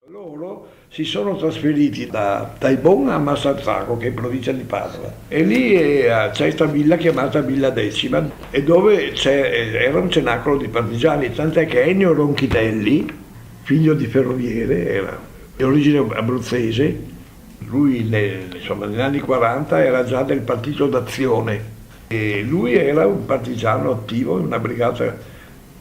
Loro si sono trasferiti da Taibon a Marzazzago, che è in provincia di Padova, e lì c'è questa villa chiamata Villa Decima, e dove era un cenacolo di partigiani, tant'è che Ennio Ronchitelli, figlio di ferroviere, era di origine abruzzese, lui negli anni 40 era già del Partito d'Azione, e lui era un partigiano attivo in una brigata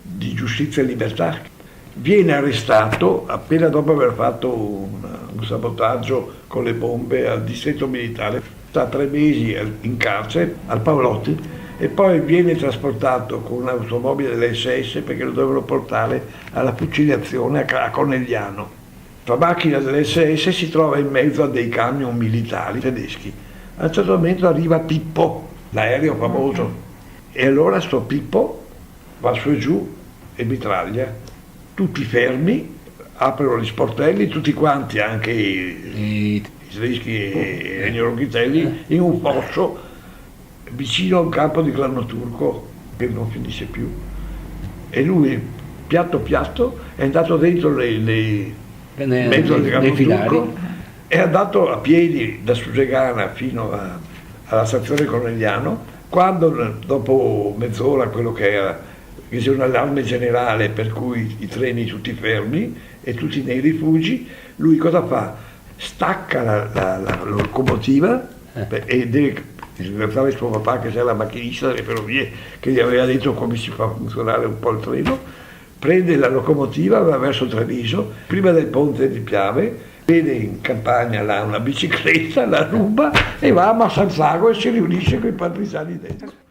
di giustizia e libertà. Viene arrestato appena dopo aver fatto un sabotaggio con le bombe al distretto militare, sta 3 mesi in carcere al Paolotti e poi viene trasportato con un'automobile dell'SS perché lo dovevano portare alla fucilazione a Conegliano. La macchina dell'SS si trova in mezzo a dei camion militari tedeschi. A un certo momento arriva Pippo, l'aereo famoso, e allora sto Pippo va su e giù e mitraglia. Tutti fermi, aprono gli sportelli, tutti quanti, anche i tedeschi e Ennio Ronchitelli, in un fosso vicino a un campo di grano turco che non finisce più. E lui, piatto piatto, è andato dentro mezzo al grano turco, è andato a piedi da Susegana fino alla stazione Conegliano, quando dopo mezz'ora quello che era, che c'è un allarme generale per cui i treni tutti fermi e tutti nei rifugi, lui cosa fa? Stacca la locomotiva e deve ringraziare il suo papà che era macchinista delle ferrovie che gli aveva detto come si fa funzionare un po' il treno, prende la locomotiva, va verso Treviso, prima del ponte di Piave, vede in campagna là una bicicletta, la ruba e va a Marzazzago e si riunisce con i partigiani dentro.